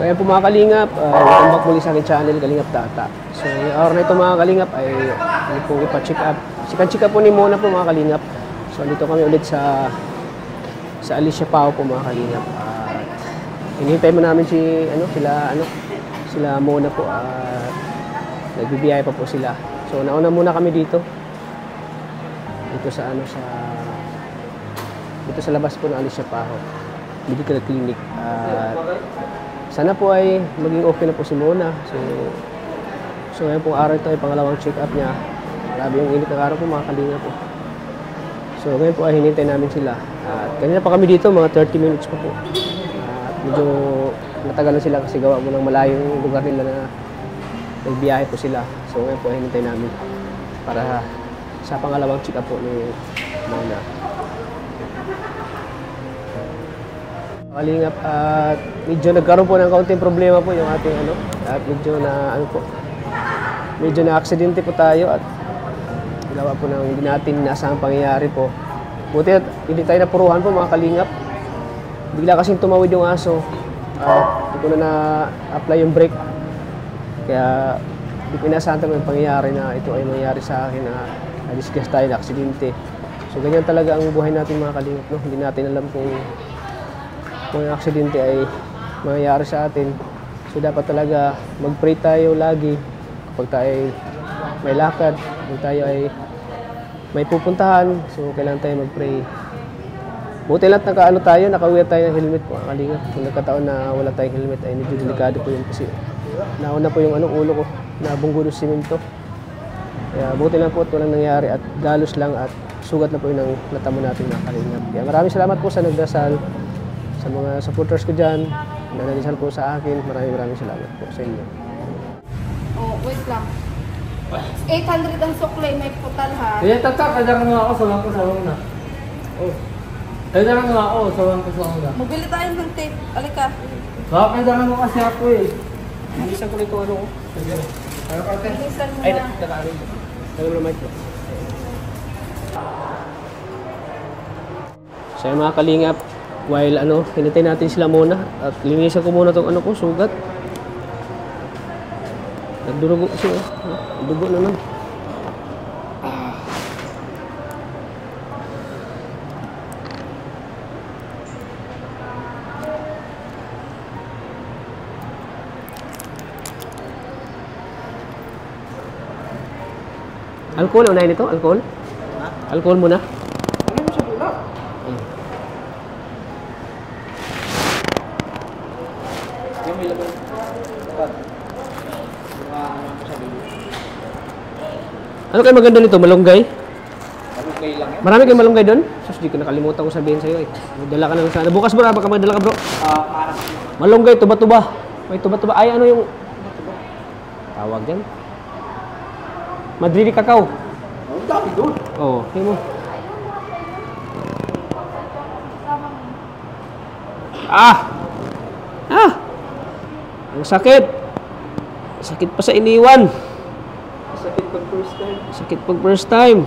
ayan po mga kalingap, welcome back muli sa aking channel, Kalingap Tata. So yung araw na ito mga kalingap ay po ipa-check up. Check up po ni Mona po mga kalingap. So dito kami ulit sa Alicia Pao po mga kalingap. Hinihintay mo namin sila Mona po. Nagbibiyaya pa po sila. So nauna muna kami dito. Dito sa labas po ng Alicia Pao Medical Clinic. Sana po ay maging okay na po si Mona. So ngayon pong araw ito ay pangalawang check-up niya. Grabe yung init ng araw po mga kalingap po. So ngayon po ay hinintay namin sila. At kanina pa kami dito, mga 30 minutes pa po. At medyo matagal na sila kasi gawa mo ng malayong lugar nila na nagbiyahe po sila. So ngayon po ay hinintay namin para sa pangalawang check-up po ni Mona. Kalingap at medyo nagkaroon po ng kaunting problema po yung ating at medyo na aksidente po tayo at gawa po ng hindi natin inaasahang pangyayari po. Buti at hindi tayo napuruhan po mga kalingap. Bigla kasing tumawid yung aso at hindi ko na-apply yung brake. Kaya hindi ko inaasahan talaga yung pangyayari na ito ay mangyayari sa akin na na-discuss tayo na aksidente. So ganyan talaga ang buhay natin mga kalingap, no? Hindi natin alam kung yung aksidente ay mangyayari sa atin. So dapat talaga mag-pray tayo lagi kapag tayo ay may lakad, kapag tayo ay may pupuntahan. So kailangan tayo mag-pray. Buti lang nakauwi tayo ng helmet po, kalingap. Kung nagkataon na wala tayong helmet ay medyo delikado po yun kasi nauna po yung ulo ko, nabunggo ng simento. Kaya buti lang po at walang nangyari at galos lang at sugat na po yun ang natamo natin mga kalingap. Kaya maraming salamat po sa nagdasal. Sa mga supporters ko dyan, na nagdasal po sa akin, maraming salamat po sa inyo. Oh, wait lang. 800 ang suklay, may putal ha. Kaya tatak, kaya nga ako, sawang ko na. Oh. Kaya nga ako, sawang ko na. Mabili tayo ng tape. Alika. Kaya nga mo kasi ako eh. Bilisan ko nito ko. Bilisan mo Ay, na. nakaarin ko. Tagal mo mic ko. So yung mga kalingap, while hinintay natin sila muna at linisan ko muna itong sugat. Nagdurugo siya. Dugo naman. Alcohol, unahin ito? Alcohol? Alcohol muna? Ano mo siya bulak? Yung may laban. Ano kayo maganda nito? Malunggay? Malunggay lang yan. Marami kayong malunggay doon? Sus, di ko nakalimutan ko sabihin sa'yo eh. Magdala ka na lang sana. Bukas bro, baka magdala ka bro. Parang Malunggay, tuba-tuba. May tuba-tuba. Ay, ano yung tawag dyan? Madridi kakao. oh, dami doon. Oo, yun mo. Ang sakit. Sakit pa sa iniwan. Sakit pag first time. Sakit pag first time.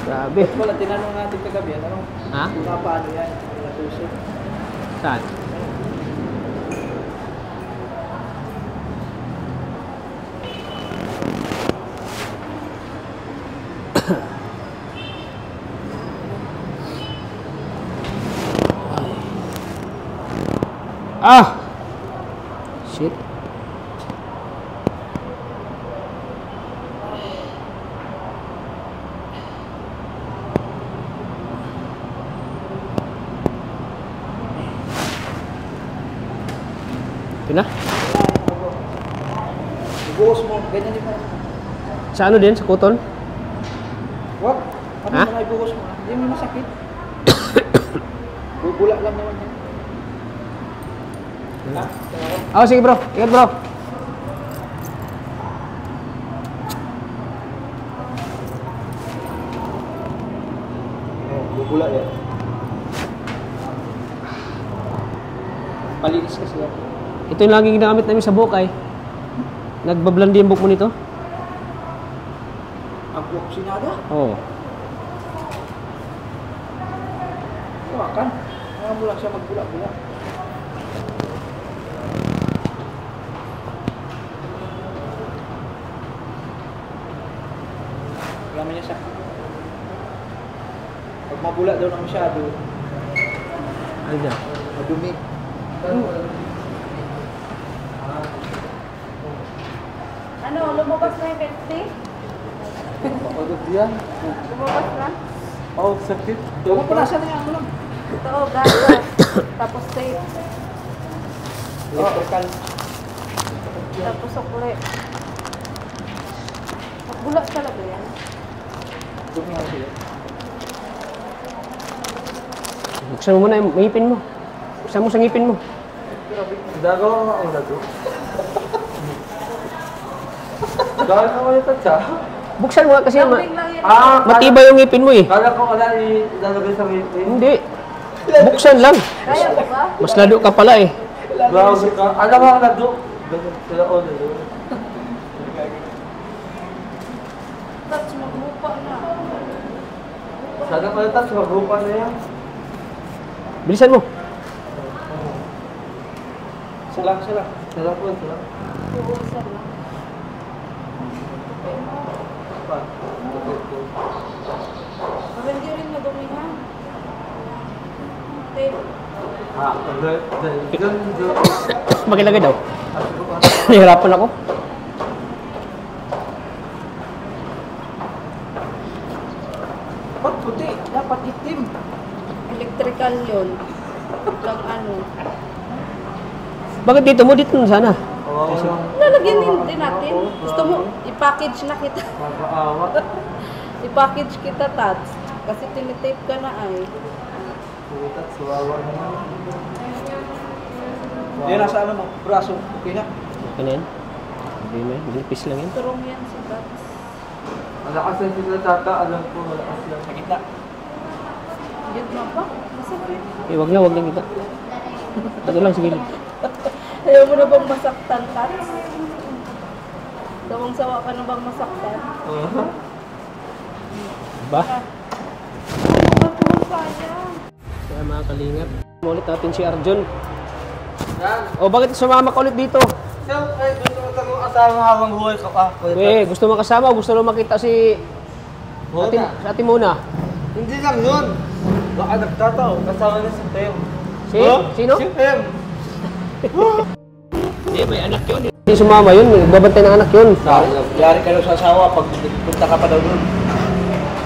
Grabe. Wala, tinanong natin kagabi. Ano? Ha? Mga paano yan? Mga tusok. Saan? Shit. Ito na? Ibuhos mo. Ganyan din mo. Sa ano din? Sa cotton? What? Ano Ha? na ibuhos mo? Hindi mo masakit. Bubula lang naman yan. Ha? Sige bro. Ingat bro. Bubula yan. Palinis kasi yan. Ito yung laging ginagamit namin sa Bokay. Nagbablandi yung buhok mo nito? Ang oksinada? Oo. Hawakan. Kaya mo lang siya magbula-bula. Kaya niya siya. Pag mabula daw na masyado, Ano na? madumi. Ano, lumabas na yung Pepsi? Mapagod yan. Lumabas na? Oh, sakit. Punasan na yan mo lang. Ito, gato. Tapos tape. Electrical. Tapos sukle. Bula talaga yan. Dumi ako sila. Buksan mo muna yung ngipin mo. Buksan mo sa ngipin mo. Gagawa nga ako na to. Gawin ako yung tatsa. Buksan mo nga kasi Lambing lang yan. matibay yung ngipin mo eh. Kala ko wala ilalagay sa ngipin. Hindi. Buksan lang. Kaya mo ba? Mas lado ka pala eh. Grabe ka. Alam mo ang nado. Ganun sila o nado. Touch, magmupa na. Sana pala tas, magrupa na yan. Bilisan mo. Salang. Sila po, sila. Uusan lang. Pa. Pero hindi rin madumi ha. Tape. Magilagay daw. Nahihirapan ako. Ba't puti? Dapat itim. Electrical yun. Lang ano. Bakit dito mo? Dito na sana. Lalagyan din natin. Gusto mo, i-package na kita. Mapaawa. I-package kita, Tats. Kasi tinitape ka na ay. Putat, suwawa naman. Yan, nasa ano mo, braso. Okay na. Okay na yan. Hindi na yan. Nilipis lang yan. Turong yan si Tats. Malakas lang sila tata, alam ko malakas lang. Sa gitna. Yun na ba? Masakit. Eh, wag na kita. Ito lang, sige. Ayaw mo na bang masaktan, Tats? Sawang-sawa ka na bang masaktan? Ba? Ano sayang? Kaya mga kalingap. Ulit natin si Arjon. Yan. O, bakit sumama ka ulit dito? Siyempre, gusto mo tanong asawa habang buhay ka pa. Eh, gusto mo kasama o gusto mo makita si Ate Mona? Hindi lang yun. Baka nagtataw, kasama na si Pem. Si? Sino? Si Pem. Eh, may anak yun. Hindi sumama yun. Nagbabantay ng anak yun. Yari ka daw sa asawa pag punta ka pa daw doon.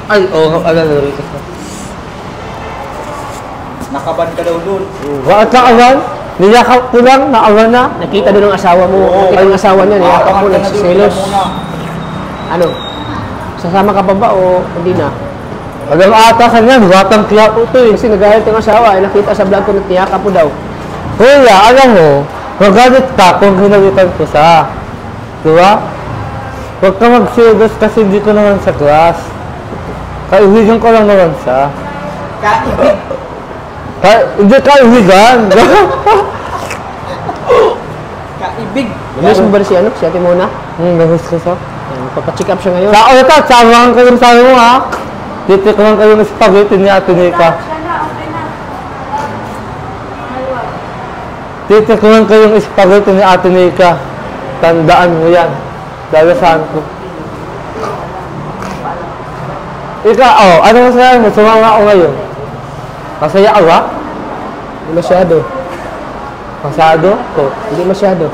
Ay, oo, alam na rin kasi. Nakaban ka daw doon. Bakit nakawan? Niyakap ko lang, naawan na. Nakita doon ng asawa mo. Nakita ng asawa niya. Niyakap mo, nagsiselos. Ano? Sasama ka pa ba o hindi na? Alam ata kanya, batang kaya ko to eh. Kasi nagalit yung asawa. Eh, nakita sa vlog ko na niyakap mo daw. Kuya, alam mo, magalit ka kung hinalitan ko siya. Diba? Huwag ka magsilos kasi hindi ko naman sa class. Kaibigan ko lang naman siya. Kaibig. Hindi kaibigan. Kaibig. Namiss mo ba si ano? Si Ate Mona? Namiss ko siya. Papacheck up siya ngayon. Sa ulit at samahan kayo sa mo ha. Titikman kayo ng spaghetti ni Ate Nika. Siya na, okay na. Maluwag. Titikman kayo ng spaghetti ni Ate Nika. Tandaan mo yan. Dalasan ko. Ika, ano masaya mo? Sumama ako ngayon. Masaya ka ba? Hindi masyado. Masado? Hindi masyado.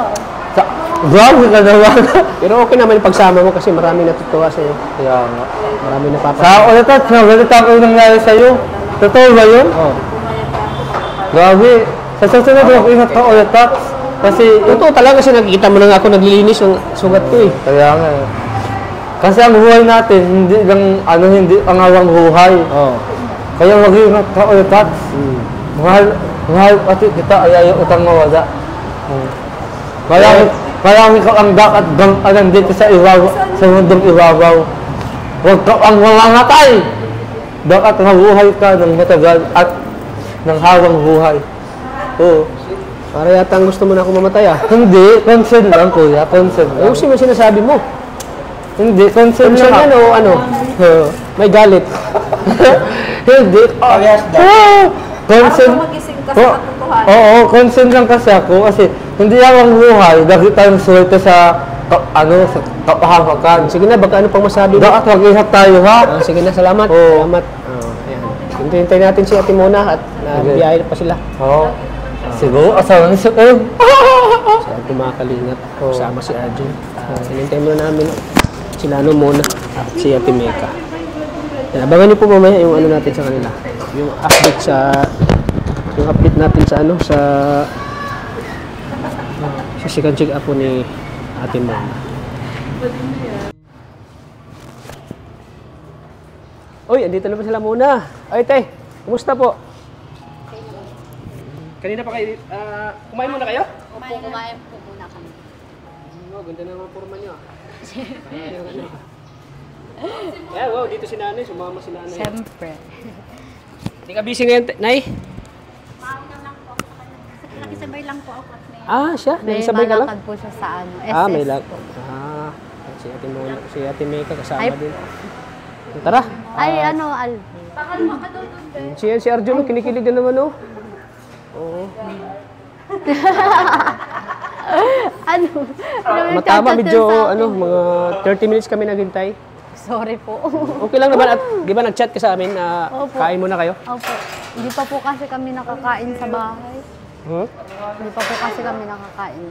Grabe ka naman. Pero okay naman yung pagsama mo kasi maraming natutuwa sa'yo. Kaya nga. Maraming napapasaya. Sa ulit at nagalita ko yung nangyari sa'yo. Totoo ba yun? Oh. Grabe. Sa susunod ako ingat ka ulit at. Kasi, Totoo talaga kasi nakikita mo na nga ako naglilinis ng sugat ko eh. kaya nga eh. Kasi ang buhay natin, hindi lang, hindi ang awang buhay. Oo. Kaya mag-ingat ka ulit at. Mahal pati kita, ayaw utang mawala. Marami ka ang dakat bang dito sa iwaw, sa mundong iwawaw. Huwag ka ang mamangatay. Dapat mabuhay ka ng matagal at ng hawang buhay. Oo. Para yata ang gusto mo na ako mamatay ah. Hindi, concern lang kuya, concern lang. Ayusin mo yung sinasabi mo. Hindi, concern Concern lang. yan o ano? May galit. Hindi. Parehas daw. Concern. Para magising ka Oo, sa katotohanan. oo, concern lang kasi ako kasi hindi ako ang buhay. Dahil tayong swerte sa, sa kapahamakan. Sige na, baka ano pang masabi mo? Dapat mag-ihat tayo ha. Sige na, salamat. Oo. Salamat. Ayan. Hintay natin si Ate Mona at nabiyahe pa sila. Oo. Siguro, asawa ni Sir Ed. Sa ating mga kalingap, kasama si Arjun. Hinintay muna namin si Lano muna at si Ate Meka. Yan, abangan niyo po mamaya yung ano natin sa kanila. Yung update natin sa ano, sa second check up po ni Ate Mona. Uy, andito na pa sila muna. Ay, te, kumusta po? Kanina pa kayo, kumain muna kayo? Kumain po muna kami. Oh, ganda na mga forma niyo. Yeah, wow, dito si nanay, sumama si nanay. Siyempre. Hindi ka busy ngayon, Nay? Mauna lang po ako sa kanya. Nakisabay lang po ako at may... Siya? May Sabay ka lang? malakad po siya sa ano, SS May lag. po. Si Ate Mona, si Ate Meka kasama Ay. din. Tara. Ay, ano, Al. Si Arjun, kinikilig na naman, oh. Oo. Ano? Matama, medyo, mga 30 minutes kami naghintay. Sorry po. Okay lang naman, at di ba nag-chat ka sa amin na Opo. kain muna kayo? Opo. Hindi pa po kasi kami nakakain sa bahay. Hmm? Hindi pa po kasi kami nakakain.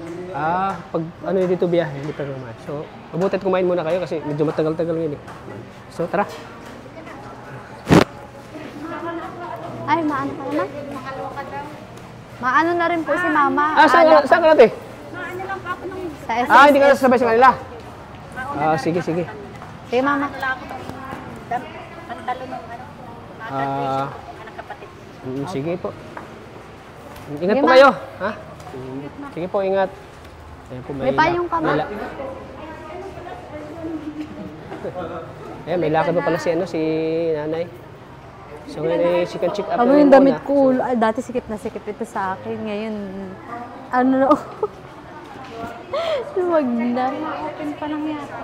Pag ano yun dito biyahe, hindi pa kumain. So, mabuti at kumain muna kayo kasi medyo matagal-tagal yun eh. So, tara. Ay, maano ka naman? Maano na rin po si Mama. Saan ka natin? Sa SS. Hindi ka nasasabay sa kanila? Sige. Sige, Mama. Sige po. Ingat Sige, po Ma. kayo. Ha? Sige po, ingat. Ayan po, May payong ka, Ma. May lakad pa pala si nanay. So ngayon si check up. Ako yung damit ko, dati sikip na sikip ito sa akin. Ngayon, Huwag na. Open pa lang yata.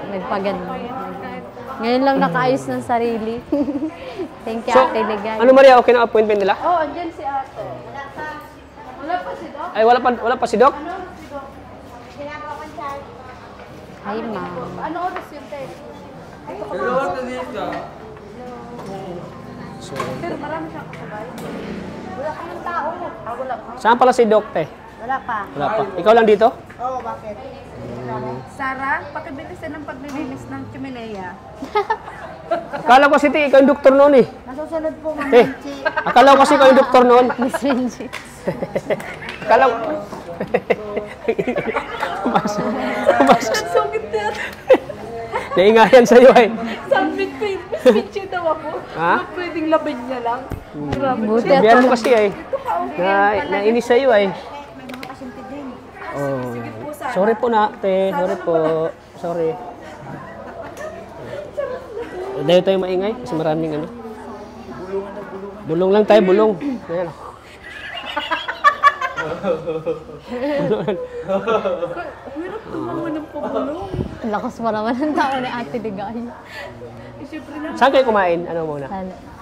Nagpagano. Ngayon lang nakaayos ng sarili. Thank you, Ate Ligay. Ano Maria, okay na appointment nila? Andyan si ate. Wala pa si Doc? Ay, wala pa si Doc? Hi, Ma'am. Ano oras yun, te? Pero marami siyang kasabay. Wala pa ng tao. Wala pa. Saan pala si Doc, te? Wala pa. Wala pa. Ikaw lang dito? Oo, bakit? Sarah, pakibilisan ng paglilinis ng chimenea. Akala ko kasi ikaw yung doktor noon eh. Nasusunod po, Ma'am. Te, akala ko kasi ikaw yung doktor noon. Miss Renji. Akala ko. Pumasok. Sungit na. Naingayan sa'yo eh. Sabi ko yung bitchy daw ako. Ha? Na pwedeng labay niya lang. Grabe. Buti Sabihan ako. mo kasi eh. Nainis sa'yo eh. Oh. Sorry po na, te. Sorry po. Sorry. Dahil tayo maingay kasi maraming ano. Bulong lang tayo, bulong. Ayan. Hirap tumawa ng pabulong. Ang lakas pa naman ng tao ni Ate Ligay. Siyempre na. Saan kayo kumain? Ano muna?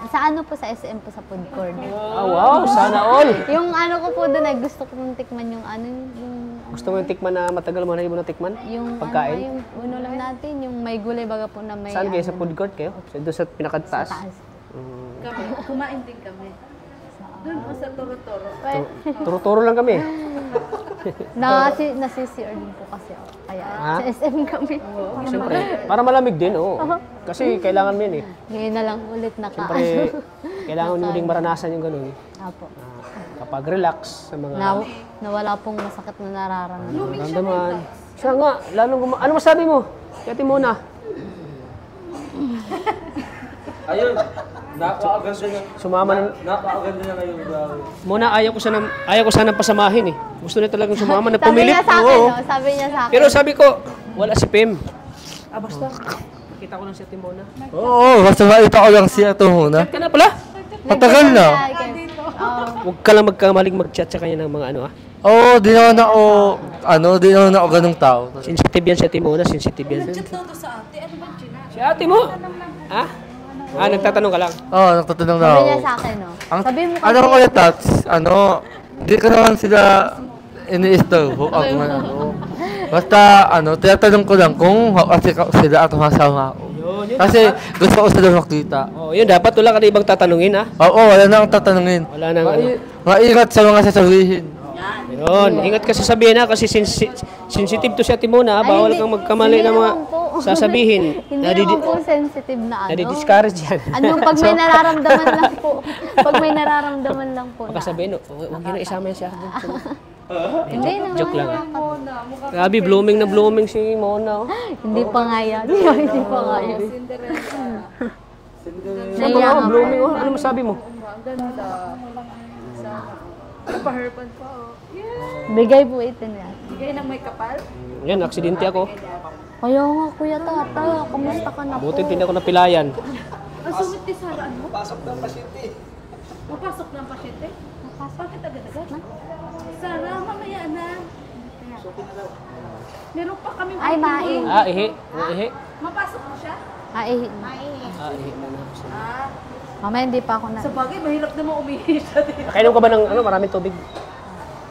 Sa ano po, sa SM po, sa food court. Wow, sana all. Yung ano ko po doon, gusto ko mong tikman yung ano, yung... Gusto mo yung tikman na matagal mo na hindi mo na tikman? Yung Pagkain? Ano, yung uno lang natin, yung may gulay baga po na may... Saan kayo? Sa ano, food court kayo? Doon sa Sa pinakataas? taas. Kami, kumain din kami. Doon po sa Toro-Toro. Turo-turo lang kami. Nasisior din po kasi ako. Kaya Ha? sa SM kami. Siyempre, para malamig din, oo. Kasi kailangan mo yun eh. Ngayon na lang ulit Siyempre, kailangan mo ding maranasan yung ganun. Apo. Kapag relax sa mga Nawala pong masakit na nararamdaman. ramdaman. Siya nga, lalong ano masabi mo? Kati muna. Ayun, napakaganda na. Sumama na. Napakaganda na ngayon, bro. Muna ayaw ko sana pasamahin eh. Gusto niya talagang sumama na Sabi pumilit. niya sa akin, Oo. no? Sabi niya sa akin. Pero sabi ko, wala si Pim. Basta. Nakita ko lang si Ate Mona. Oo, basta makita ko lang siya ito muna. Chat ka na pala? Matagal na. Huwag ka lang magkamaling mag-chat sa kanya ng mga ano ah. Oo, di naman ako, di naman ako ganung tao. Sensitive yan si Ate Mona, sensitive yan. Chat daw to sa ate. Ano ba, Gina? Si ate mo? Ha? Nagtatanong ka lang. Oo, nagtatanong na Sabi ako. niya sa akin, no? Sabi mo Ano ko ulit, Tats? Di ko naman sila ini-istorbo. Basta, tinatanong ko lang kung kasi sila at masama ako. Yun. Kasi gusto ko sila makita. Oh, yun dapat wala ka na ibang tatanungin ha. Oo, wala na akong tatanungin. Wala nang ano. Maingat sa mga sasabihin. Yun, ingat ka sa sabihin ha kasi sensitive to si Ate Mona, Ay, bawal hindi- kang magkamali hindi ng mga naman po. sasabihin. Hindi naman po sensitive na ano. Nadi-discourage yan. Ano, pag may nararamdaman lang po. Pag may nararamdaman lang po Baka na. sabihin, huwag yun na isama yan siya. Hindi naman. Joke lang. Grabe, blooming na blooming si Mona. Oh. Hindi pa nga yan. Hindi pa nga yan. Sabi Naiya mo, nga po. blooming oh. Ano masabi mo? Paherban pa, oh. Bigay po ito niya. Bigay ng may kapal. Yan, aksidente ako. Kaya nga, Kuya Tata, kamusta ka na po? Buti hindi ako napilayan. Ang sungit ni Sarah, ano? Mapasok ng pasyente. Mapasok ng pasyente? Bakit agad-agad? Sarah, mamaya na. Meron pa kami. Ay, mai. Ihi. Ihi. Mapasok mo siya? Ihi. Ihi na na. Ah, Mamaya hindi pa ako na. sa bagay, mahirap naman umihi siya dito. Kainom ka ba ng maraming tubig?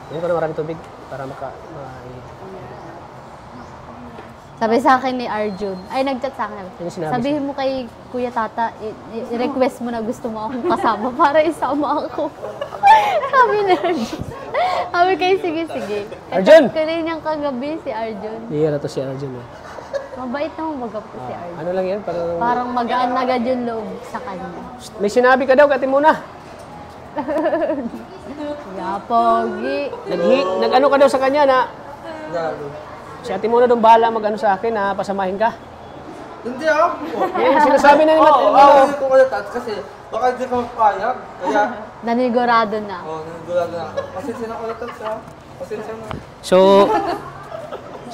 Kainom ka ng maraming tubig para Sabi sa akin ni Arjun, ay nag-chat sa akin. Ano sinabi Sabihin mo kay Kuya Tata, i-request mo na gusto mo akong kasama para isama ako. Sabi ni Arjun. Sabi kayo, sige. Arjun! Kanina niyang kagabi si Arjun. Hihira to si Arjun. Mabait naman baga po si Arjun. Ano lang yan? Parang magaan agad yung loob sa kanya. May sinabi ka daw, Ate Mona. Pogi. Nag-ano ka daw sa kanya na si Ate Mona doon bahala mag-ano sa akin na pasamahin ka. Hindi ako. Sinasabi na ni Ate Mona. Hindi ko ulit, Tats, kasi baka hindi ka magpayag. Kaya, Nanigurado na. nanggulado na ako. Pasensya na ulit, Tats, ha? Pasensya na.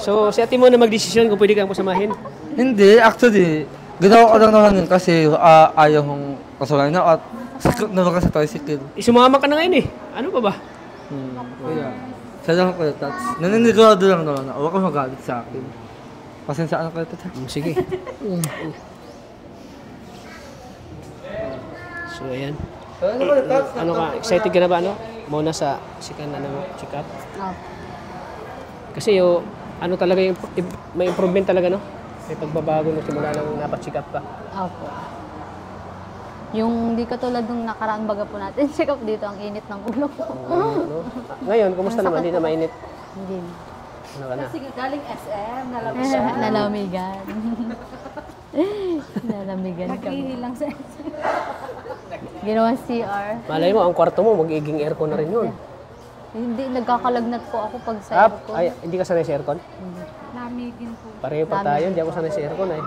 So si Ate Mona magdesisyon kung pwede kang pasamahin. Hindi, actually, ginawa ko lang naman yun kasi ayaw kong kasamahin na at sikot na baka sa tricycle. Sumama ka na ngayon eh. Ano pa ba? Kaya, salamat ko, Tats. Naninigurado lang naman ako. Huwag kang magalit sa akin. Pasensya na kayo, Tats. Sige. So ayan. Ano ka, excited ka na ba Mona sa sikan check up? Oh. Kasi ano talaga yung may improvement talaga May pagbabago nung simula nang napa-check up ka. Opo. Yung di katulad nung nakaraan baga po natin, check up dito, ang init ng ulo ko. Ngayon, kumusta naman? Hindi na mainit. Hindi. Ano ka na? Sige, galing SM, nalabas siya. Nalamigan. Nalamigan kami. Naghihilang sa SM. Ginawa CR. Malay mo, ang kwarto mo, magiging aircon na rin yun. Hindi, nagkakalagnat po ako pag sa aircon. Ay, hindi ka sanay sa aircon? Namigin po. Pareho pa tayo, hindi ako sanay sa aircon eh.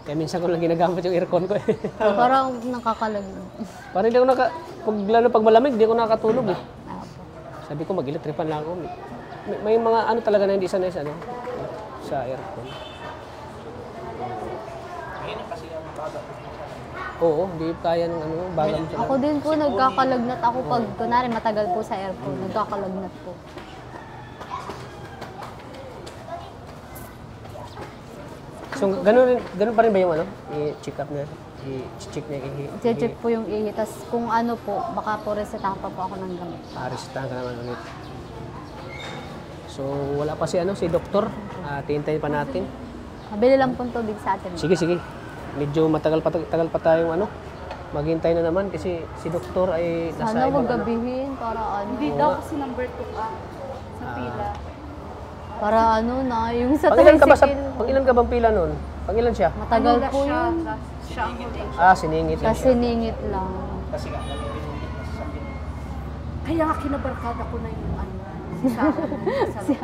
Kaya minsan ko lang ginagamit yung aircon ko eh. Parang nakakalagnat. Parang hindi ako lalo pag malamig, hindi ako nakatulog eh. Opo. Sabi ko, mag-electripan lang ako. May mga ano talaga na hindi sanay sa aircon. Oo, hindi kaya ng bagam sa Ako din po, nagkakalagnat ako pag, kunwari matagal po sa aircon, nagkakalagnat po. So, ganun pa rin ba yung i-check up na? I-check na Check po yung ihi. Tapos kung ano po, baka po resetahan pa po ako ng gamot. Resetahan ka naman ulit. So, wala pa si doktor. Tihintayin pa natin. Mabili lang pong tubig sa atin. Sige. Medyo tagal pa tayong maghintay na naman kasi si doktor ay nasa Sana ibang wag gabihin para ano. Hindi daw kasi number 2 ka sa pila. Para ano na, yung sa Pangilan ka ba tricycle. pangilan ka bang pila noon? Pangilan siya? Matagal Ano na po siya, yun. siya ang huli. Siningit lang Kasi ningit lang. Kaya nga kinabarkada ko na yung sa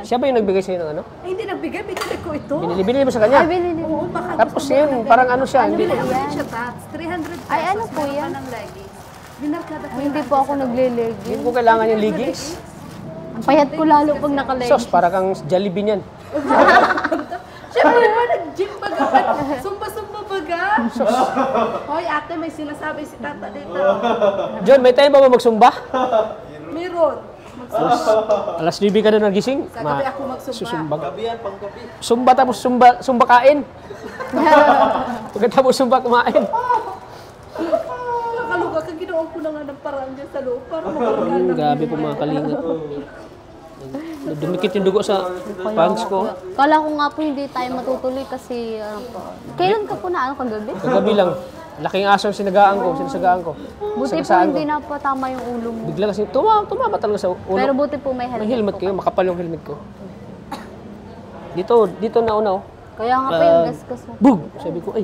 Siya ba yung nagbigay sa'yo ng ano? Ay, hindi nagbigay, binili ko ito. Binili mo sa kanya? Ay, bilhin. Oo, baka Tapos yun, parang ano siya, hindi. Binili ko siya, Tats. 300 pesos. Ay, ano po meron yan? pa ng leggings. Binarkada ko Ay, hindi po ako naglilegi. Hindi ko kailangan yung leggings. Ang payat ko lalo pag nakalegi. Sos, para kang Jollibee niyan. Siyempre naman, nag-gym baga. Sumba-sumba baga. ka? Hoy, ate, may sinasabi si tata dito. John, may time ba magsumba? Meron. Alas 9 ka na nagising? Sa gabi ako magsumba. Susumba. Gabi yan, panggabi. Sumba tapos sumba kain. Pagkatapos sumba kumain. Nakaluga ka, ginawa ko na nga ng paraan dyan sa loob para makarga. Grabe po mga kalingap. Dumikit yung dugo sa pants ko. Kala ko nga po hindi tayo matutuloy kasi kailan ka po na ano kagabi? Kagabi lang. Laking aso yung sinasagaan ko. Buti po Sagasaan hindi ko. na po tama yung ulo mo. Bigla kasi tumama talaga sa ulo. Pero buti po may May helmet helmet po. kayo, makapal yung helmet ko. Dito na una oh. Kaya nga po yung gasgas mo. Boom! Sabi ko, ay,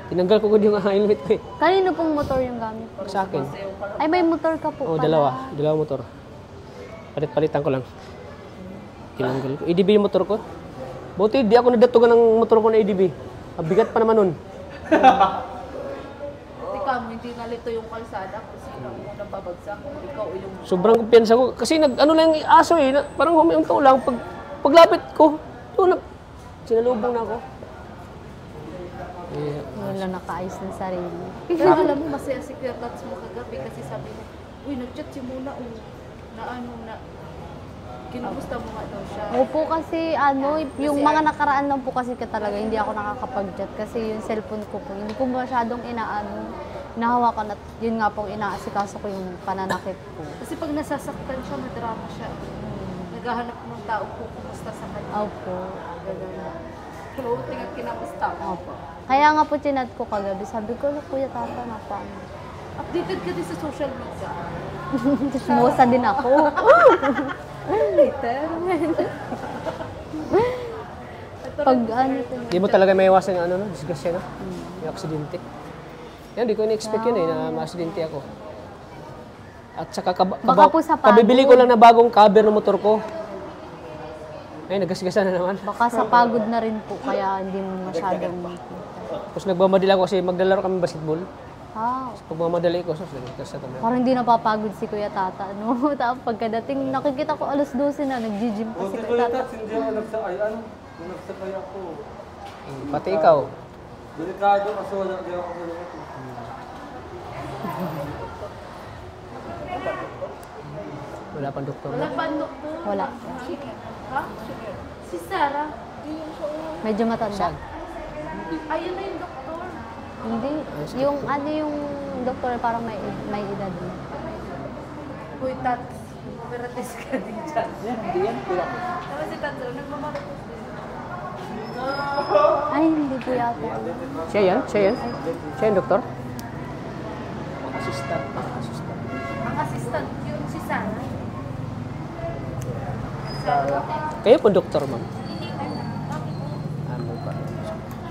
tinanggal ko yung helmet ko eh. Kanino pong motor yung gamit? Sa akin. Ay, may motor ka po Oh, pala. dalawa motor. Palit-palitan ko lang. Tinanggal ko. ADB yung motor ko. Buti, di ako nadatugan ng motor ko na ADB. Bigat pa naman nun. Ikaw, hindi nalito yung kalsada kung sino ang unang babagsak. Ikaw yung... Sobrang kumpiyansa ko. Kasi ano lang yung aso eh. Parang huminto lang. Paglapit ko, doon na. Sinalubong na ako. Eh, Wala nakaayos ng sarili. Pero alam mo, masaya si Kuya Tats mo kagabi kasi sabi niya, uy, nag-chat si Muna, kinamusta mo nga daw siya. Opo kasi yung mga nakaraan lang po kasi talaga hindi ako nakakapag-chat kasi yung cellphone ko po, hindi ko masyadong inahawakan at yun nga pong inaasikaso ko yung pananakit ko. Kasi pag nasasaktan siya, madrama siya. Naghahanap ng tao po, kumusta sa kanya. Opo. Floating at kinamusta. Opo. Kaya nga po chinat ko kagabi, sabi ko, Kuya Tata, Updated ka din sa social media. Chismosa din ako. Later. Pag Di mo talaga may iwasan yung disgrasya na. Yung aksidente. Yan, di ko na-expect yun eh, na ma-aksidente ako. At saka Baka po sa pagod. kabibili ko lang na bagong cover ng motor ko. Ay, nagasgasa na naman. Baka sa pagod na rin po, kaya hindi mo masyadong makita. Tapos nagmamadali ako kasi maglalaro kami basketball. Ah, Pag mamadali ko, nagasgasa kami. parang hindi napapagod si Kuya Tata, no? Tapos pagkadating, nakikita ko alas 12 na, nag-gym pa si Kuya Tata. Hindi ako nagsakay. Kung nagsakay ako. Pati ikaw. Delikado kasi wala ako sa lumit. Wala pang doktor Wala na. pa ang doktor. Wala. Ha? Si Sarah. Medyo matanda. Ayun na yung doktor. Hindi. Yung doktor parang may edad na. Uy, Tats. Operatis ka din dyan. Hindi yan, pila ko. Tapos si Tats, nagmamarites din. Ay, hindi po yata. Siya yan? Siya yung doktor? Assistant. Ang assistant yung si Sarah. Kayo po doktor, ma'am? Ano ba?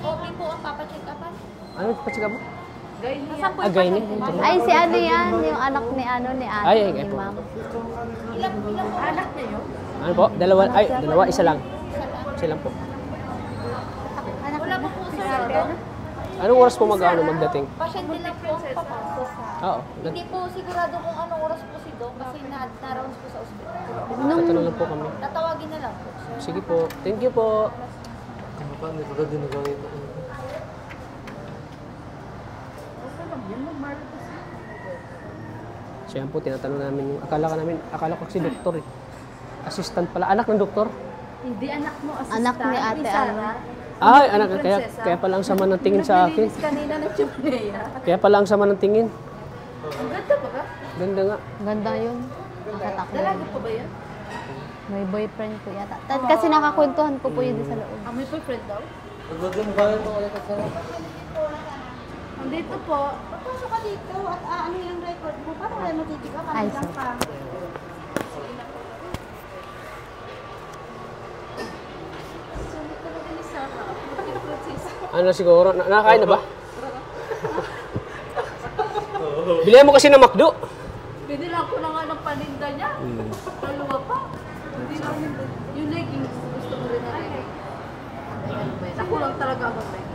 Okay po ang papacheck upan. Ano pa siya mo? Gay niya. Agay ni? Ay, si ano yan, yung anak ni ate, Ay, ni po. ma'am. Ilang anak niya yun? Ano po? Dalawa, isa lang. Isa lang po. Wala po po sir. Anong oras po magdating? Pasyente lang po ang papasok. Oo. Hindi po sigurado kung anong oras po si Doc kasi na-rounds po sa ospital. Tatanong lang po kami. Tatawagin na lang po. Sige po. Thank you po. Ano pa, hindi ko na dinagawin ito. So yan po, tinatanong namin yung, akala ko kasi doktor eh. Assistant pala. Anak ng doktor? Hindi anak mo, assistant. Anak ni ate, Ni Sarah. Ay, anak, kaya pala ang sama ng tingin sa akin. Naglilinis kanina ng chimenea. Kaya pala ang sama ng tingin. Ang ganda ba ka? Ganda nga. Ganda yun. Nakatakbo. Dalaga pa ba yan? May boyfriend po yata. Kasi nakakwentuhan ko po yun sa loob. Ah, may boyfriend daw? Pagdating ba ito ulit at sarap? Nandito po. Papasok ka dito at ano yung record mo? Paano wala matitigaw? Ay, Kami lang sir. pa. Sulit talaga ni Sarah. Bakit na Francis? Ano siguro? Nakakain na ba? Bilihan mo kasi ng McDo. Binilang ko na nga ng paninda niya. Dalawa pa. Hindi namin yung leggings. Gusto ko rin na leggings. Ano ba yan? Ako lang talaga ang leggings.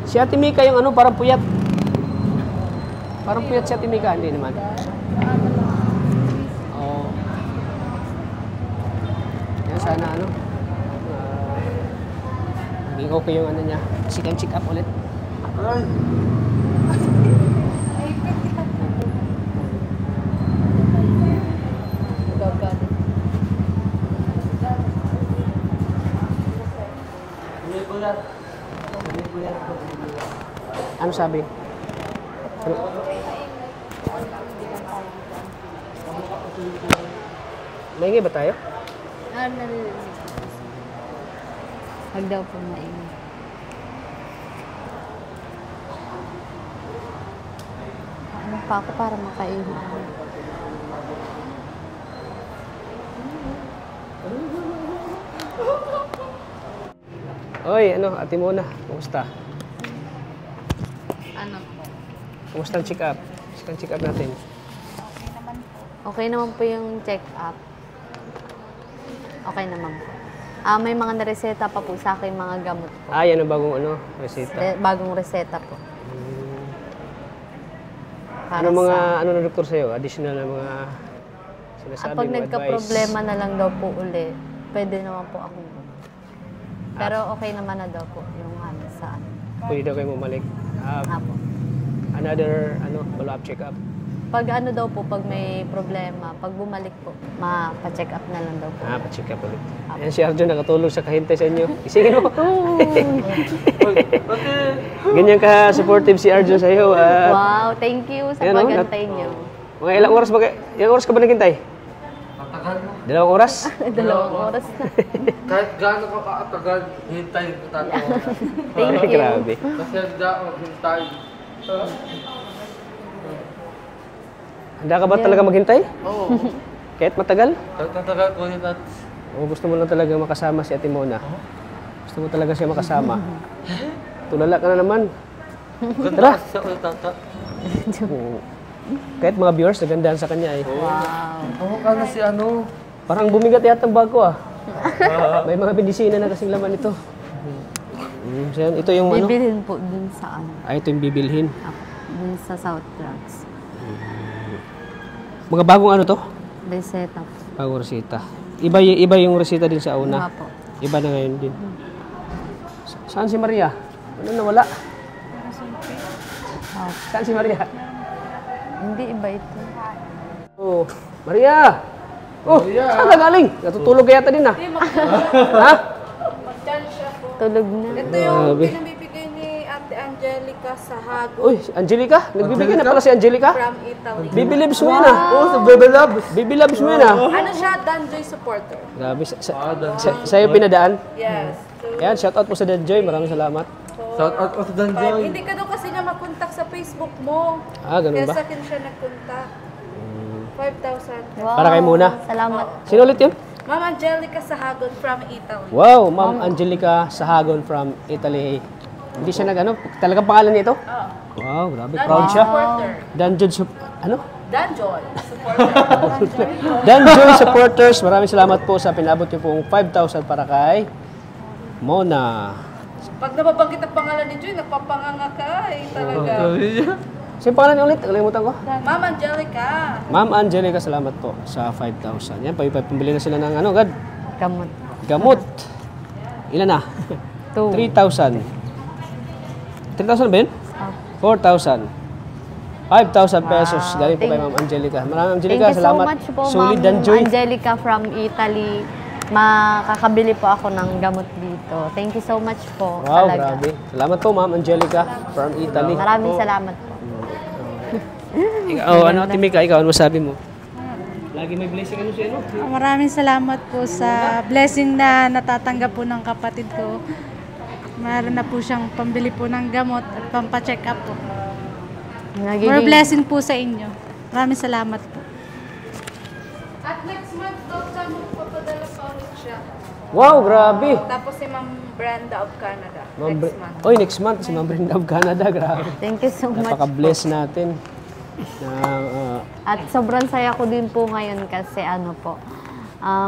Si Ate Mika yung ano, parang puyat. Parang puyat si Ate Mika. Hindi naman. Oo. Yan sana ano. Maging okay yung ano niya. Check up ulit. Ay. Gagalit. Ano sabi? Ano? Maingay ba tayo? Naririnig. Huwag daw po maingay. Ano pa ako para makaingay? Oy, ano, Ate Mona, kumusta? Ano po? Kumusta ang check-up? Kumusta ang check-up natin? Okay naman po yung check-up. Okay naman po. May mga nareseta pa po sa akin mga gamot po. Ah, yan ang bagong ano, reseta. Bagong reseta po. Para Ano mga, sa- ano na doktor sa'yo? Additional na mga sinasabi Pag mo, advice? nagka-problema na lang daw po uli, pwede naman po ako. Pero okay naman na daw po yung ano sa ano. Pwede daw kayo bumalik. Apo. Another, ano, follow-up check-up. Pag ano daw po, pag may problema, pag bumalik po, mapa-check up na lang daw po. Ah, pa-check up ulit. Ayan si Arjun, nakatulog sa kahintay sa inyo. Isingin mo. Ganyan ka supportive si Arjun sa'yo. Wow, thank you sa Ayan, oh, pagantay niyo. Mga ilang oras ba ilang oras ka ba naghintay? Matagal na. 2 oras? 2 oras na. Kahit gaano ka kaatagal, hintay ko tayo. Thank you. Grabe. Kasi gaano hintay. Handa ka ba talaga maghintay? Oo. Kahit matagal? Kahit matagal ko yun at O gusto mo lang talaga makasama si Ate Mona? Gusto mo talaga siya makasama? Tulala ka na naman. ganda kasi siya ulit tata. Oo. Kahit mga viewers, nagandahan sa kanya eh. Wow. Oo ka na si ano. Parang bumigat yata ang bag ko ah. May mga medisina na kasing laman ito. So yan, ito yung ano? Bibilhin po dun sa ano. Ay, ito yung bibilhin. Dun sa South Drugs. Mga bagong ano to? Reseta po. Bagong resita. Iba yung resita din sa Nga una. po. Iba na ngayon din. Saan si Maria? Ano nawala? Ah, Saan si Maria? hindi iba ito. Oh, Maria! Oh, saan ka galing? Natutulog ka yata din ah. Ha? Magdyan siya po. Tulog na. Ito yung Grabe. pinamibigay ni Ate Angelica sa Hago Uy, Angelica? Nagbibigay na pala si Angelica? from Italy. Bibilibs mo yan ah. Oo, sa Bebe Labs. Bibilabs mo yan ah. Ano siya? Danjoy supporter. Grabe. Sa'yo pinadaan? Yes. So, Yan, shoutout po sa Danjoy. Maraming salamat. Shout out ko sa Danjoy. hindi ka daw kasi niya mag-contact sa Facebook mo. Ah, ganun Kaya ba? sa akin siya nag-contact. 5,000. Wow. Para kay Muna. Salamat. Sino ulit yun? Ma'am Angelica Sahagon from Italy. Wow, Ma'am Angelica Sahagon from Italy. Hindi siya nag-ano? Talagang pangalan niya ito? Oh. Wow, grabe. Proud siya. Supporter. Danjoy, ano? Danjoy supporter. Danjoy supporters, maraming salamat po sa pinabot niyo pong 5,000 para kay Mona. Pag nababanggit ang pangalan ni Joy, nagpapanganga ka eh talaga. Sino pangalan niya ulit? Nakalimutan ko. Ma'am Angelica. Ma'am Angelica, salamat po sa 5,000. Yan, pambili na sila ng ano, God? Gamot. Gamot. Ilan na? 2. 3,000. 3,000 ba yun? 4,000. 5,000 pesos. Galing po kay Ma'am Angelica. Maraming Angelica, Thank you salamat. so much po, Solid Ma'am Danjoy. Angelica from Italy. Makakabili po ako ng gamot dito. Thank you so much po. Wow, talaga. grabe. Salamat po, Ma'am Angelica from Italy. Maraming salamat po. Oh, ano, Timika, ikaw, ano masabi mo? Lagi may blessing ano siya, no? Maraming salamat po sa blessing na natatanggap po ng kapatid ko. Meron na po siyang pambili po ng gamot at pampacheck up po. More blessing po sa inyo. Maraming salamat po. At next month daw siya magpapadala pa ulit siya. Wow, grabe. Tapos si Ma'am Brenda of Canada. Ma'am Next Bre- month. Oy, next month, si Ma'am Brenda of Canada, grabe. Thank you so much. Napaka-bless natin. Na, At sobrang saya ko din po ngayon kasi ano po,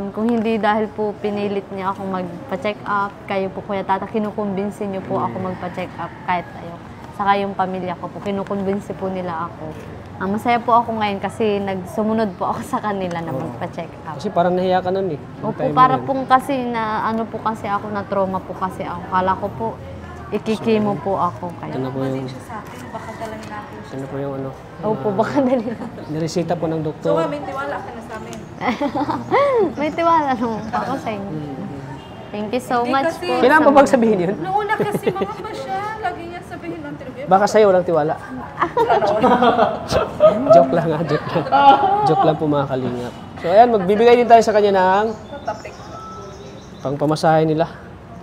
kung hindi dahil po pinilit niya ako magpa-check up, kayo po Kuya Tata, kinukumbinsi niyo po ako magpa-check up kahit tayo. Saka yung pamilya ko po, kinukumbinsi po nila ako. Masaya po ako ngayon kasi nagsumunod po ako sa kanila na magpa-check up. kasi parang nahiya ka nun eh. Nung Opo, time para na yun. pong kasi na ano po kasi ako, na trauma po kasi ako. Kala ko po, ikikimo po ako Ito kayo. na po yung, Sa akin, baka dalhin natin siya. ito na po yung ano. Opo, baka dali na. Niresita po ng So, doktor. may tiwala ka na sa amin. May tiwala naman po ako sa inyo. Thank you so Hindi much kasi- po. Kailangan pa sa bang sabihin yun? Noong una kasi mga ba siya, lagi niya sabihin ng trivia. Baka sa'yo walang tiwala. Joke lang ha, joke lang. Joke lang po mga kalingap. So ayan, magbibigay din tayo sa kanya ng pangpamasahe nila.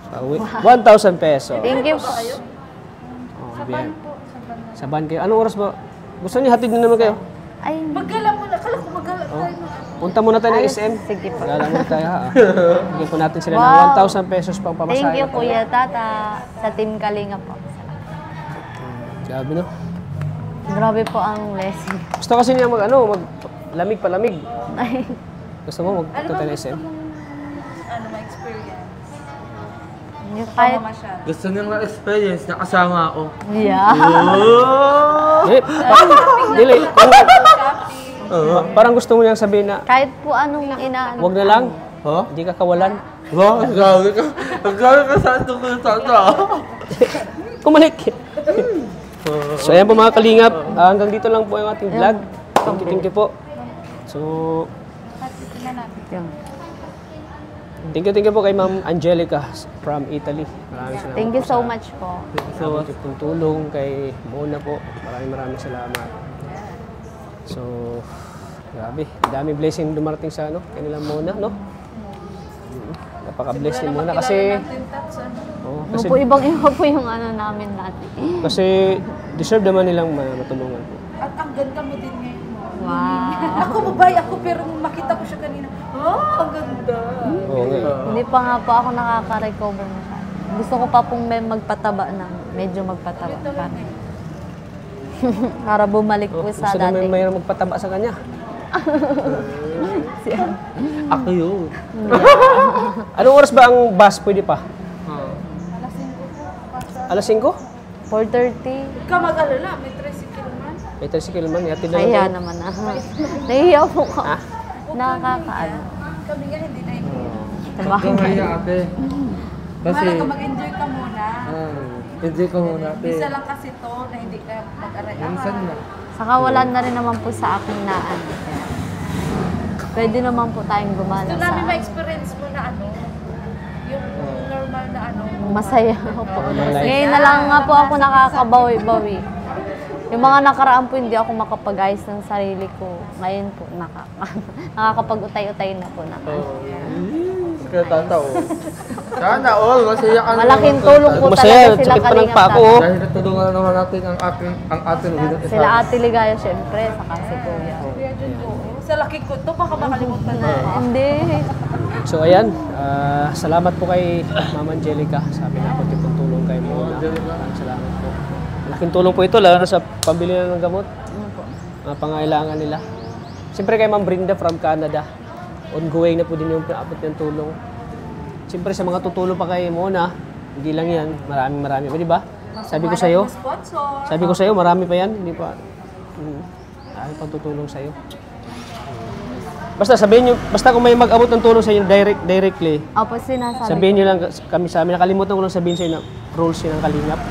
Pauwi. 1,000 pesos. Thank you po. Oh, biyan. Sa van kayo. Anong oras ba? Gusto niyo hatid na naman kayo? Ay, Maggala mo na. Kala ko maggala tayo. Punta muna tayo ng Ay, SM. sige po. Gala muna tayo ha. Bigyan po natin sila ng Wow. 1,000 pesos pang pamasahe. thank you Kuya Tata sa Team Kalinga po. Grabe no? Grabe po ang blessing. Gusto kasi niya mag lamig palamig. Ay, Gusto mo magpunta tayo ng SM? Ano, ma-experience. yung kahit, Mamasyal. Gusto niyang na-experience na kasama ako. yeah. Dili. Shopping. Parang gusto mo niyang sabihin na, Kahit po anong inaano. wag na lang. Ha? Hindi ka kawalan. Wow, ang gawi ka. Ang gawi ka sa ito ko tata. Kumalik. So ayan po mga kalingap. Hanggang dito lang po yung ating vlog. Thank you po. So, Yung- thank you po kay Ma'am Angelica from Italy. Maraming salamat Thank you po so sa much po. Salamat pong tulong kay Mona po. Maraming salamat. So, grabe. Dami blessing dumarating sa kanilang Mona, no? Napaka-bless ni Mona kasi oh, Ano po, ibang-iba po yung ano namin natin. kasi deserve naman nilang matulungan po. At ang ganda mo din ngayon. Wow. Ako babae ako, pero nung makita ko siya kanina, ang ganda. Oo nga. Hindi pa nga po ako nakaka-recover masyado. Gusto ko pa pong magpataba ng medyo magpataba. Para bumalik po sa Gusto naman dati. mayroong magpataba sa kanya. Ako yun. Anong oras ba ang bus? Pwede pa? Alas 5? 4:30. Huwag ka mag-alala, may tricycle man. May tricycle man. Ihatid na lang Kaya tayo. naman na. Nahihiya po ko. Ah? Nakakaano. Kami nga hindi na Sa Huwag kang bagay. kaya ate. Kasi, Mahalaga mag-enjoy ka muna. enjoy ko muna ate. Isa lang kasi to na hindi ka mag-aray. Minsan na. Saka wala na rin naman po sa akin na ano. Pwede naman po tayong gumana Ito namin sa ma-experience mo na yung normal na masaya po. Ngayon na lang nga po ako nakakabawi-bawi. Yung mga nakaraan po hindi ako makapag-ayos ng sarili ko. Ngayon po nakakapag-utay-utay na po na. Kaya tata oh. Sana all, masaya ka naman. Malaking tulong po Masaya, talaga sila sakit pa ng Kalingap pako, oh. Tata. Dahil natulungan naman natin ang ating winner isa. Sila Ate Ligaya syempre, saka si Kuya. Kuya Jun po. Sa laki ko to, baka makalimutan mo. Hindi. So ayan, salamat po kay Ma'am Angelica. Sabi na ako tipong tulong kay Mona. Maraming salamat po. Malaking tulong po ito, lalo na sa pambili na ng gamot. Mga pangailangan nila. Siyempre kay Ma'am Brinda from Canada. Ongoing na po din yung pinaabot ng tulong. Siyempre sa mga tutulong pa kay Mona, hindi lang yan, marami. Di ba? Sabi ko sa'yo, Sponsor. marami pa yan. Hindi pa. Marami pang tutulong sa'yo. Basta sabihin nyo, basta kung may mag-abot ng tulong sa inyo directly, Opo, sinasabi. sabihin nyo lang kami sa amin. Nakalimutan ko lang sabihin sa inyo na rules yun ng Kalingap.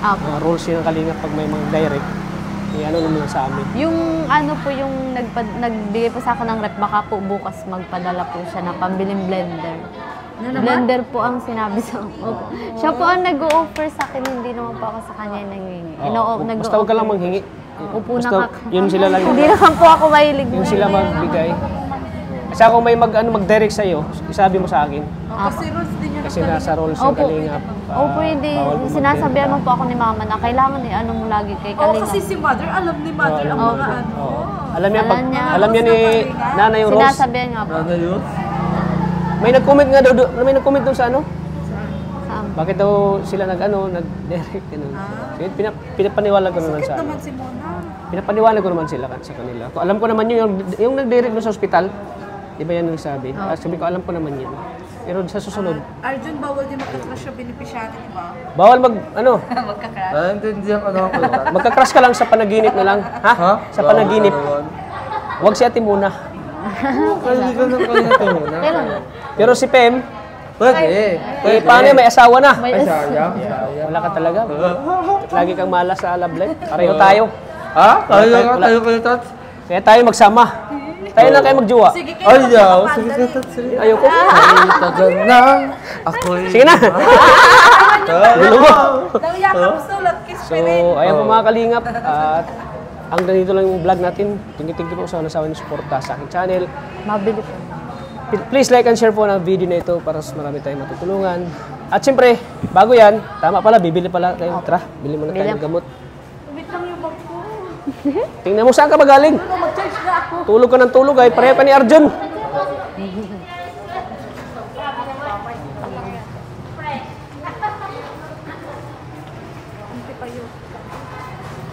Opo. Rules yun ng Kalingap pag may mga direct. Ano naman lang sa amin. Yung ano po yung nagbigay po sa akin ng rep, baka po bukas magpadala po siya ng pambiling blender. Blender po ang sinabi sa Opo. Siya po ang nag-o-offer sa akin, hindi naman po ako sa kanya nangingi. Basta huwag ka lang manghingi. Opo, Basta yun sila lang. Hindi naman po ako mahilig. Yun sila magbigay. Kasi ako may mag-direct sa'yo, isabi mo sa akin. Kasi rules din yun. Kasi nasa rules yung Opo. Kalingap. Opo, hindi. Bawal po Sinasabihan mo po ako ni mama na kailangan ano mo lagi kay Oo, Kalinga. kasi si mother, alam ni mother ang mga ano. Alam niya, Alam niya. alam niya ni Nanay Rose. Sinasabihan nga po. Ano yun? May nag-comment nga daw, may nag-comment doon sa ano? Saan? Bakit daw sila nag-direct, ganun. So, yun, pinapaniwala ko naman sa Naman si Mona. Pinapaniwala ko naman sila sa kanila. Kung alam ko naman yun, yung nag-direct doon sa ospital, di ba yan yung sabi? Sabi ko, alam ko naman yun. Pero sa susunod, Arjun, bawal din magka-crush yung beneficiary, di ba? bawal Magka-crush. Naintindihan ko naman ko. magka-crush ka lang sa panaginip na lang. Ha? Ha? Sa panaginip. Huwag si Ate muna. Kasi ka na kaya ito muna. Pero si Pem, Pwede. Eh, paano yun? May asawa na? Ay, sayang. Wala ka talaga. Lagi kang malas sa love life. Pareho tayo. Ha? Tayo kayo, Tats. Kaya tayo magsama. Tayo lang kayo magjowa. Sige, Ay, kayo yaw. magpapanda Sige, eh. Tats. Sige. Ayoko. Tagal na. Ako'y... Sige na. Gulo mo. Nangyakap sulat, kiss So, ayan po mga kalingap. At ang ganito lang yung vlog natin. Tingin-tingin po sa nasawa ng suporta sa aking channel. Mabili po. Please like and share po ng video na ito para mas marami tayong matutulungan. At siyempre, bago yan, tama pala, bibili pala kayo. Tara, bili muna tayo ng gamot. Wait lang yung bag ko. Tingnan mo saan ka ba galing? Mag-charge na ako. Tulog ka ng tulog ay pareho ka ni Arjun.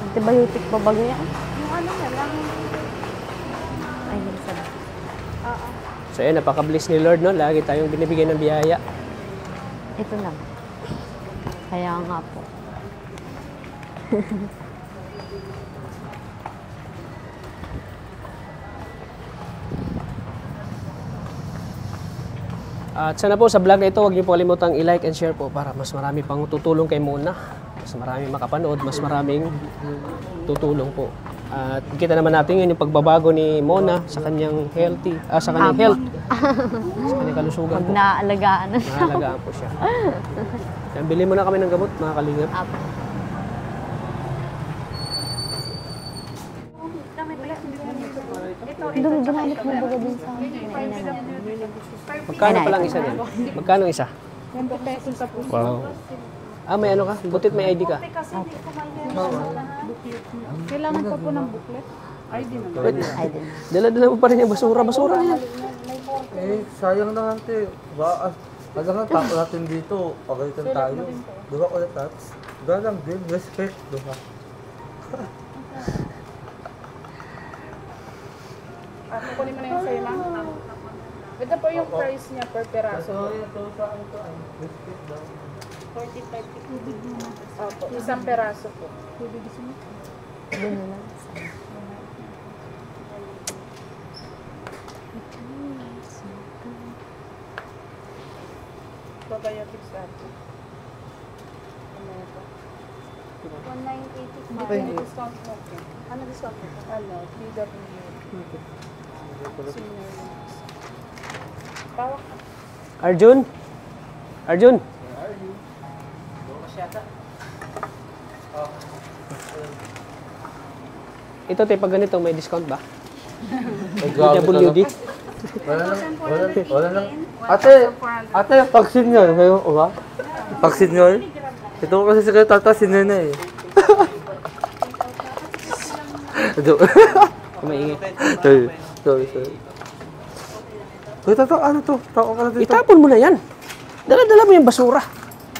Antibiotic pa ba yan? Yung ano na lang. Ay, hindi sa So ayan, napaka-bless ni Lord, no? Lagi tayong binibigyan ng biyaya. Ito lang. Kaya nga po. At sana po sa vlog na ito, huwag niyo po kalimutang i-like and share po para mas marami pang tutulong kay Mona. Mas maraming makapanood, mas maraming tutulong po. At kita naman natin yun yung pagbabago ni Mona sa kanyang sa kanyang health. Sa kanyang kalusugan Pag po. naalagaan na. Nahalagaan po siya. Kaya bili muna kami ng gamot, mga kalingap. Apo. Ginamit mo baga din sa Magkano palang isa din? Magkano isa? 20 pesos sa puso. Wow. Ah, may ano ka? Butit may ID ka? Kailangan pa po ng booklet. ID na. Ay, din. Dala-dala mo pa rin yung basura. Basura na yan. Eh, sayang naman, te. Ba, alam nga, tapo natin dito. Pagalitan tayo. Diba ulit, Tats? Galang din. Respect, diba? Kukunin mo na yung sa'yo, ma'am. Ito po yung price niya per peraso. ito sa akin to, ay. Respect daw. 45. Opo, isang peraso po. Doon na lang. Probiotics natin. Ano ito? 1980. Ano discount mo? Ano discount mo? Ano, PW. Senior. Tawag ka. Arjun? Arjun? Ito, te, pag ganito, may discount ba? Ay, grabe PWD? Wala lang. Ate, pag senior, ngayon ko ba? Pag senior? Ito ko kasi sa tata, senior na eh. Kumaingi. Sorry. Uy, tata, ano to? Tao ka na dito. Itapon mo na yan. Dala-dala mo yung basura.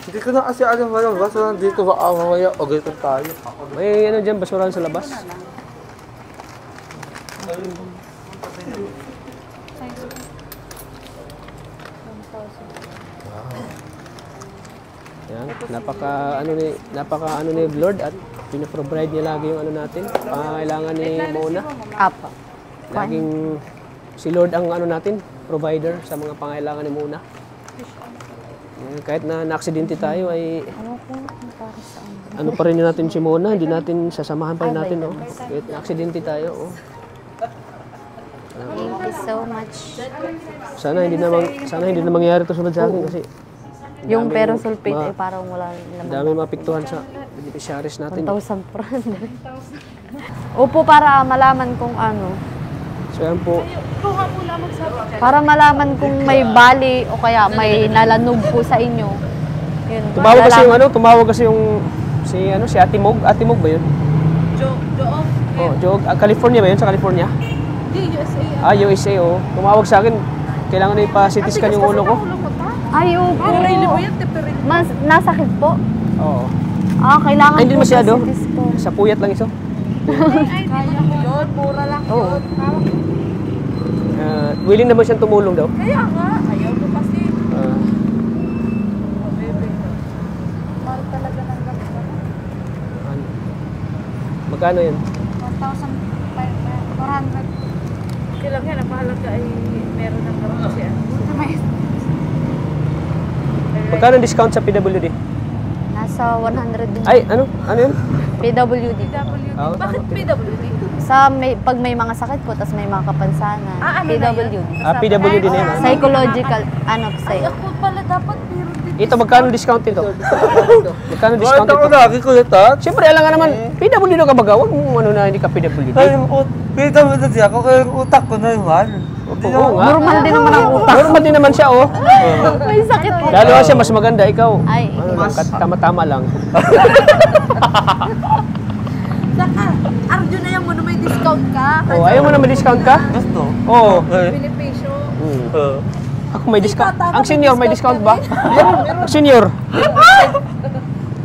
Hindi ko na kasi alam mo yung basta nandito ba mamaya o ganito tayo. May ano dyan, basura sa labas. Yan, napaka ano ni Lord at pinaprovide niya lagi yung ano natin, pangangailangan ni Mona. Apo. Laging si Lord ang ano natin, provider sa mga pangangailangan ni Mona. Kahit na na-aksidente tayo ay ano pa rin natin si Mona, hindi natin sasamahan pa rin natin, no? Kahit na-aksidente tayo, oh. Thank you so much. Sana hindi na mangyari to sunod sa akin kasi Yung pero sulfate ay parang wala naman. dami mapiktuhan sa beneficiaries natin. 1,400. Opo, para malaman kung ano. So yan po, Para malaman kung may bali o kaya may nalanog po sa inyo. Yun. tumawag kasi yung si Ate Mog. Ate Mog ba yun? Oh, Jog. California ba yun? Sa California? Hindi, USA. USA, oh. Tumawag sa akin. Kailangan na ipa-CT scan yung ulo ko. Ay, opo. Mas nasakit po. Oo. Kailangan Ay, hindi po masyado. CT scan. Sa puyat lang iso. Kaya mo yun, mura lang yun. Willing naman siyang tumulong daw. Kaya nga, ayaw ko kasi. Mahal talaga ng gamot. Magkano yun? 1,400. Kailang yan, ang mahalaga ay meron ng gamot siya. Magkano ang discount sa PWD? Nasa 100 din. Ay, ano? Ano yun? PWD. Oh, Bakit PWD? Pag may mga sakit po, tapos may mga kapansanan. Ano na PWD. PWD na yun. Psychological, Ay, ako pala dapat meron din. Ito, magkano discount ito? Magkano discount Bakit ako ito? lagi ko ito? Siyempre, alam nga naman, PWD ka baga, huwag mo ano na hindi ka PWD. Ay, kita mo na siya, kaya yung utak ko na yun. Oo nga. Normal din naman ang utak. Normal din naman siya, oh. May sakit po. Lalo nga siya, mas maganda, ikaw. Ay, Ano lang, tama-tama lang. Saka, Arjun na yan mo na may discount ka. Oh, ayaw mo na may discount ka? Gusto. Oo. Benepisyo. Ako may discount. Ang senior, may discount ba? Senior.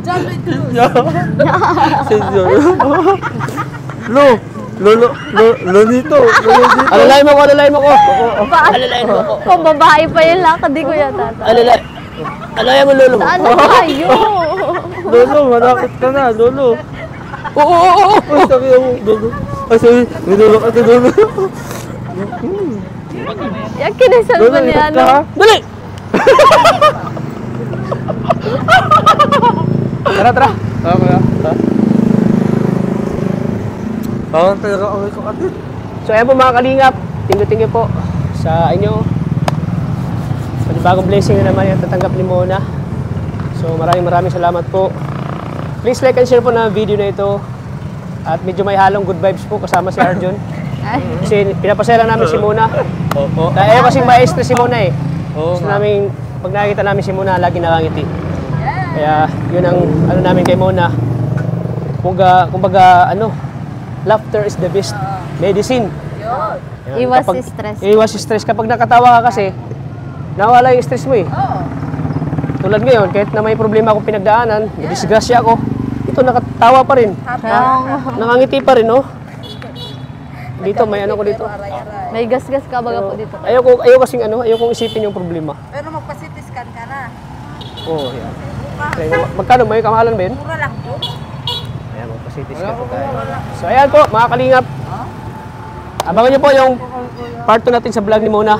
John Lloyd Cruz. Senior. Lonito. Alalayin mo ko, alalayin mo ko. kung babae pa yun lang, hindi ko yata. Alalayin mo, lolo mo. Saan na tayo? Lolo, malapit ka na, Lolo. Oo. Ay, sabi mo, Lolo. Ay, sabi, may Lolo ka, Lolo. Yan, kinasal Lolo, ba ni ikat ano? ka, ha? Dali! Tara. Okay, ha? Parang talaga away ko kapit. So ayan po mga kalingap, tingin po sa inyo. Panibagong blessing na naman yung tatanggap ni Mona. So maraming salamat po. Please like and share po na video na ito. At medyo may halong good vibes po kasama si Arjun. Kasi pinapasaya lang namin si Mona. Oo. Ayaw kasing ma-stress si Mona eh. Oo Gusto nga. namin, pag nakikita namin si Mona, lagi nakangiti. Kaya yun ang ano namin kay Mona. Kumbaga laughter is the best medicine. Yan. Iwas stress. Iwas stress. Kapag nakatawa ka kasi, nawala yung stress mo eh. Tulad ngayon, kahit na may problema akong pinagdaanan, may disgrasya ako, ito nakatawa pa rin. Nakangiti pa rin, no? Dito, may ano ko dito. May gas-gas ka baga po dito. Ayaw kasing ayaw kong isipin yung problema. Pero magpa-CT-scan ka na. Oo, yan. Okay, magkano may kamahalan ba yun? Mura lang po. Ayan, magpa-cities ka po tayo. So ayan po, mga kalingap. Abangan nyo po yung part 2 natin sa vlog ni Mona.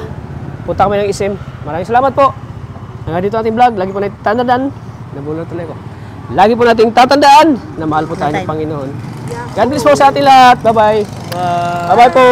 Punta kami ng SM. Maraming salamat po. Hanggang dito ating vlog. Lagi po natin tatandaan. Nabulot tuloy ko. Lagi po nating tatandaan na mahal po tayo ng Panginoon. God bless po sa ating lahat. Bye-bye. Bye-bye po.